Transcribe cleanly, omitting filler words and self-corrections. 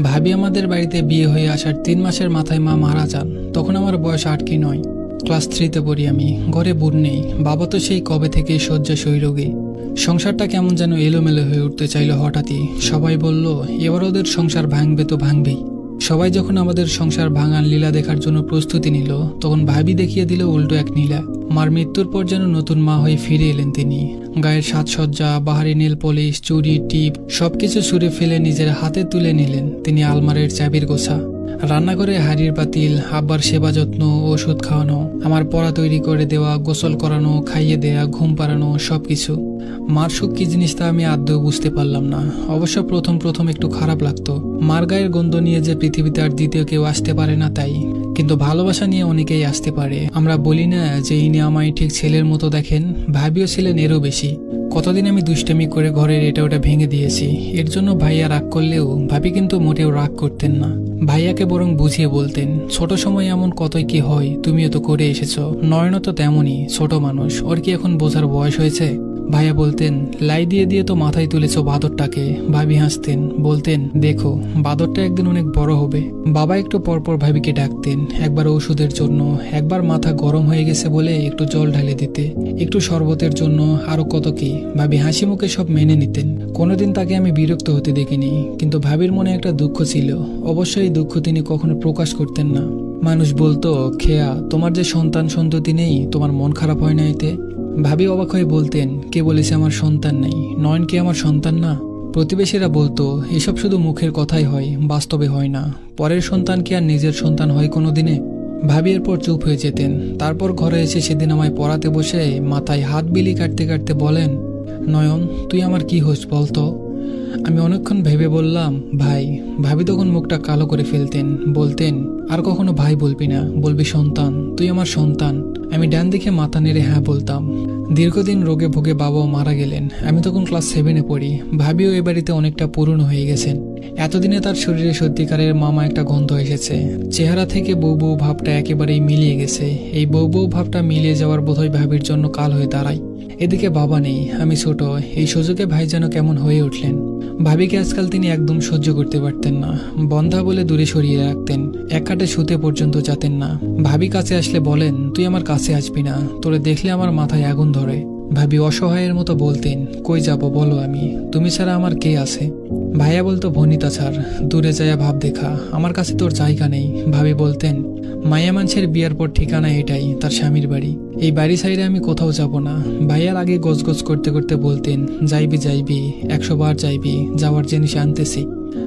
ভাবি আমাদের বাড়িতে বিয়ে হয়ে আসার 3 মাসের মাথায় মা মারা যান। তখন আমার বয়স 8 কি 9, ক্লাস 3-তে পড়ি আমি। ঘরে বোন নেই, বাবা তো সেই কবে থেকেই শয্যাশয়ী রোগী। সংসারটা কেমন যেন এলোমেলো হয়ে উঠতে চাইল হঠাৎই। সবাই বলল এবার ওদের সংসার ভাঙবে তো ভাঙবেই। সবাই যখন আমাদের সংসার ভাঙার লীলা দেখার জন্য প্রস্তুতি নিল, তখন ভাবি দেখিয়ে দিল উল্টো এক নীলা। মার মৃত্যুর পর যেন নতুন মা হয়ে ফিরে এলেন তিনি। গায়ের সাজসজ্জা, বাহারি নীল পলিশ, চুড়ি, টিপ সবকিছু ছুঁড়ে ফেলে নিজের হাতে তুলে নিলেন তিনি আলমারের চাবির গোছা। রান্নাঘরে হাড়ির পাতিল, আব্বার সেবা যত্ন, ওষুধ খাওয়ানো, আমার পড়া তৈরি করে দেওয়া, গোসল করানো, খাইয়ে দেয়া, ঘুম পাড়ানো সবকিছু। মার সুখ কি জিনিস তা আমি আদৌ বুঝতে পারলাম না। অবশ্য প্রথম প্রথম একটু খারাপ লাগতো, মার গায়ের গন্ধ নিয়ে যে পৃথিবীতে আর দ্বিতীয় কেউ আসতে পারে না তাই। কিন্তু ভালোবাসা নিয়ে অনেকেই আসতে পারে। আমরা বলি না যে ইনি আমায় ঠিক ছেলের মতো দেখেন, ভাবিও ছিলেন এরও বেশি। কতদিন আমি দুষ্টামি করে ঘরের এটা ওটা ভেঙে দিয়েছি। এর জন্য ভাইয়া রাগ করলেও ভাবি কিন্তু মোটেও রাগ করতেন না। ভাইয়াকে বরং বুঝিয়ে বলতেন, ছোট সময় এমন কতই কি হয়, তুমিও তো করে এসেছো। নয়নও তো তেমনই, ছোট মানুষ, ওর কি এখন বোঝার বয়স হয়েছে? ভাইয়া বলতেন, লাই দিয়ে দিয়ে তো মাথায় তুলেছো বাদরটাকে। ভাবি হাসতেন, বলতেন, দেখো বাদরটা একদিন অনেক বড় হবে। বাবা একটু পরপর ভাবিকে ডাকতেন, একবার ওষুধের জন্য, একবার মাথা গরম হয়ে গেছে বলে একটু জল ঢালে দিতে, একটু শরবতের জন্য, আরো কত কি। ভাবি হাসি মুখে সব মেনে নিতেন। কোনোদিন তাকে আমি বিরক্ত হতে দেখিনি। কিন্তু ভাবির মনে একটা দুঃখ ছিল, অবশ্যই দুঃখ তিনি কখনো প্রকাশ করতেন না। মানুষ বলতো, খেয়া তোমার যে সন্তান সন্ততি নেই, তোমার মন খারাপ হয় না এতে? ভাবি অবাক হয়ে বলতেন, কে বলেছে আমার সন্তান নেই? নয়ন কি আমার সন্তান না? প্রতিবেশীরা বলতো, এসব শুধু মুখের কথাই হয়, বাস্তবে হয় না। পরের সন্তান কি আর নিজের সন্তান হয় কোনো দিনে? ভাবি এরপর চুপ হয়ে যেতেন। তারপর ঘরে এসে সেদিন আমায় পড়াতে বসে মাথায় হাত বিলি কাটতে কাটতে বলেন, নয়ন তুই আমার কি হোস বলতো? আমি অনেকক্ষণ ভেবে বললাম, ভাই। ভাবি তখন মুখটা কালো করে ফেলতেন, বলতেন, আর কখনো ভাই বলবি না, বলবি সন্তান, তুই আমার সন্তান। আমি ডান দিকে মাথা নেড়ে হ্যাঁ বলতাম। দীর্ঘদিন রোগে ভোগে বাবাও মারা গেলেন। আমি তখন ক্লাস 7-এ পড়ি। ভাবিও এ বাড়িতে অনেকটা পুরনো হয়ে গেছেন। এতদিনে তার শরীরে সত্যিকারের মামা একটা গন্ধ এসেছে। চেহারা থেকে বউ বউ ভাবটা একেবারেই মিলিয়ে গেছে। এই বউ বউ ভাবটা মিলিয়ে যাওয়ার বোধহয় ভাবির জন্য কাল হয়ে দাঁড়ায়। এদিকে বাবা নেই, আমি ছোট। এই সুযোগে ভাই যেন কেমন হয়ে উঠলেন। ভাবিকে আজকাল তিনি একদম সহ্য করতে পারতেন না। বন্ধা বলে দূরে সরিয়ে রাখতেন, এক খাটে শুতে পর্যন্ত যেতেন না। ভাবি কাছে আসলে বলেন, তুই আমার কাছে আসবি না, তোরে দেখলে আমার মাথায় আগুন ধরে। ভাবি অসহায়ের মতো বলতেন, কই যাব বলো আমি, তুমি ছাড়া আমার কে আছে? ভাইয়া বলতো, ভনিতা ছাড়, দূরে যায়া ভাব দেখা, আমার কাছে তোর জায়গা নেই। ভাবি বলতেন, মায়া মানুষের বিয়ার পর ঠিকানা এটাই, তার স্বামীর বাড়ি। এই বাড়ি সাইডে আমি কোথাও যাব না। ভাইয়ার আগে গজগজ করতে করতে বলতেন, যাইবি যাইবি, 100 বার যাইবি, যাওয়ার জিনিস আনতেছি।